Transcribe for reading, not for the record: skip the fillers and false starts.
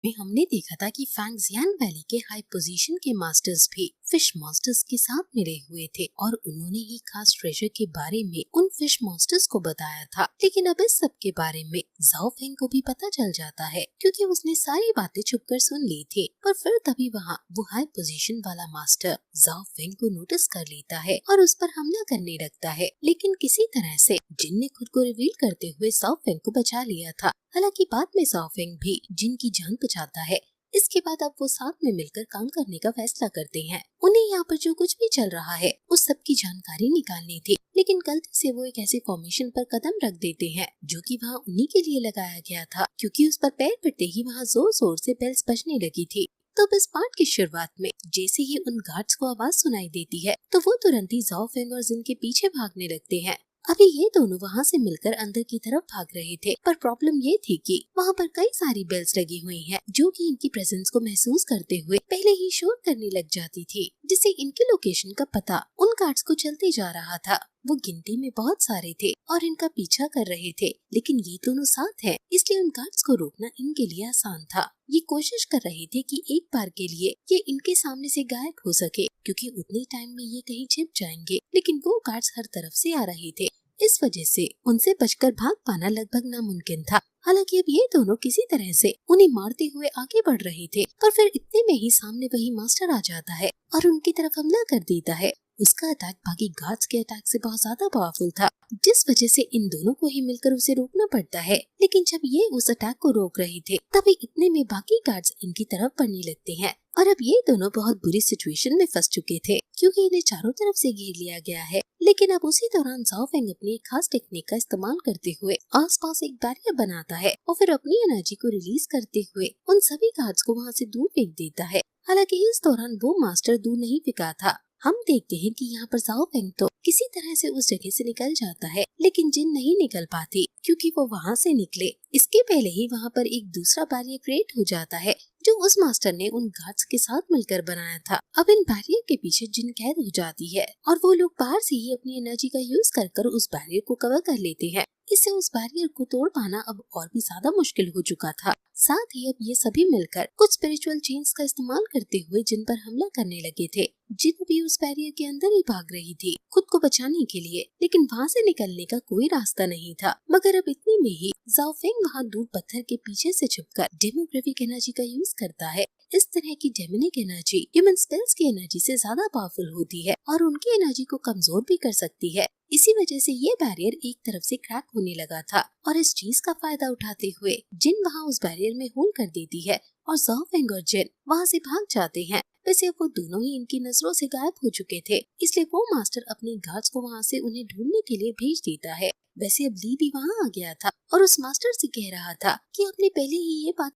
में हमने देखा था कि फैंगजियान वैली के हाई पोजीशन के मास्टर्स भी फिश मॉन्स्टर्स के साथ मिले हुए थे और उन्होंने ही खास ट्रेजर के बारे में उन फिश मॉन्स्टर्स को बताया था। लेकिन अब इस सब के बारे में जाओ फेंग को भी पता चल जाता है क्योंकि उसने सारी बातें छुपकर सुन ली थी। पर फिर तभी वहाँ वो हाई पोजीशन वाला मास्टर जाओ फेंग को नोटिस कर लेता है और उस पर हमला करने लगता है। लेकिन किसी तरह से जिन ने खुद को रिवील करते हुए जाओ फेंग को बचा लिया था। हालांकि बाद में जाओ फेंग भी जिन की जान बचाता है। इसके बाद अब वो साथ में मिलकर काम करने का फैसला करते हैं। उन्हें यहाँ पर जो कुछ भी चल रहा है उस सब की जानकारी निकालनी थी, लेकिन गलती से वो एक ऐसे फॉर्मेशन पर कदम रख देते हैं जो कि वहाँ उन्हीं के लिए लगाया गया था, क्योंकि उस पर पैर पड़ते ही वहाँ जोर जोर से बेल्स बजने लगी थी। तो इस पार्ट की शुरुआत में जैसे ही उन गार्ड्स को आवाज सुनाई देती है तो वो तुरंत ही जाओ फेंग और जिन के पीछे भागने लगते हैं। अभी ये दोनों वहाँ से मिलकर अंदर की तरफ भाग रहे थे, पर प्रॉब्लम ये थी कि वहाँ पर कई सारी बेल्स लगी हुई हैं, जो कि इनकी प्रेजेंस को महसूस करते हुए पहले ही शोर करने लग जाती थी, जिससे इनके लोकेशन का पता उन गार्ड्स को चलते जा रहा था। वो गिनती में बहुत सारे थे और इनका पीछा कर रहे थे, लेकिन ये दोनों साथ हैं, इसलिए उन गार्ड्स को रोकना इनके लिए आसान था। ये कोशिश कर रहे थे कि एक बार के लिए ये इनके सामने से गायब हो सके, क्योंकि उतने टाइम में ये कहीं छिप जाएंगे, लेकिन वो गार्ड्स हर तरफ से आ रहे थे। इस वजह से उनसे बचकर भाग पाना लगभग नामुमकिन था। हालांकि अब ये दोनों किसी तरह से उन्हें मारते हुए आगे बढ़ रहे थे, पर फिर इतने में ही सामने वही मास्टर आ जाता है और उनकी तरफ हमला कर देता है। उसका अटैक बाकी गार्ड्स के अटैक से बहुत ज्यादा पावरफुल था, जिस वजह से इन दोनों को ही मिलकर उसे रोकना पड़ता है। लेकिन जब ये उस अटैक को रोक रहे थे तभी इतने में बाकी गार्ड्स इनकी तरफ बढ़ने लगते हैं और अब ये दोनों बहुत बुरी सिचुएशन में फंस चुके थे, क्योंकि इन्हें चारों तरफ से घेर लिया गया है। लेकिन अब उसी दौरान जाओ फेंग अपनी एक खास टेक्निक का इस्तेमाल करते हुए आसपास एक बैरियर बनाता है और फिर अपनी एनर्जी को रिलीज करते हुए उन सभी गार्ड्स को वहाँ से दूर फेंक देता है। हालांकि इस दौरान वो मास्टर दूर नहीं फेंका था। हम देखते हैं कि यहाँ पर जाओ फेंग तो किसी तरह से उस जगह से निकल जाता है, लेकिन जिन नहीं निकल पाती, क्योंकि वो वहाँ से निकले इसके पहले ही वहाँ पर एक दूसरा बैरियर क्रिएट हो जाता है जो उस मास्टर ने उन गार्ड्स के साथ मिलकर बनाया था। अब इन बैरियर के पीछे जिन कैद हो जाती है और वो लोग बाहर से ही अपनी एनर्जी का यूज कर उस बैरियर को कवर कर लेते हैं। इससे उस बैरियर को तोड़ पाना अब और भी ज्यादा मुश्किल हो चुका था। साथ ही अब ये सभी मिलकर कुछ स्पिरिचुअल चेन्स का इस्तेमाल करते हुए जिन पर हमला करने लगे थे। जिन भी उस बैरियर के अंदर ही भाग रही थी खुद को बचाने के लिए, लेकिन वहाँ से निकलने का कोई रास्ता नहीं था। मगर अब इतने में ही जाओ फेंग वहाँ दूर पत्थर के पीछे से छुपकर डेमोग्राफिक एनर्जी का यूज करता है। इस तरह की डेमोनिक एनर्जी ह्यूमन स्पेल्स की एनर्जी से ज्यादा पावरफुल होती है और उनकी एनर्जी को कमजोर भी कर सकती है। इसी वजह से ये बैरियर एक तरफ से क्रैक होने लगा था और इस चीज का फायदा उठाते हुए जिन वहाँ उस बैरियर में होल कर देती है और जाओ फेंग और जिन वहाँ से भाग जाते हैं। वैसे वो दोनों ही इनकी नजरों से गायब हो चुके थे, इसलिए वो मास्टर अपने गार्ड्स को वहाँ से उन्हें ढूंढने के लिए भेज देता है। वैसे अब ली भी वहाँ आ गया था और उस मास्टर से कह रहा था कि आपने पहले ही ये बात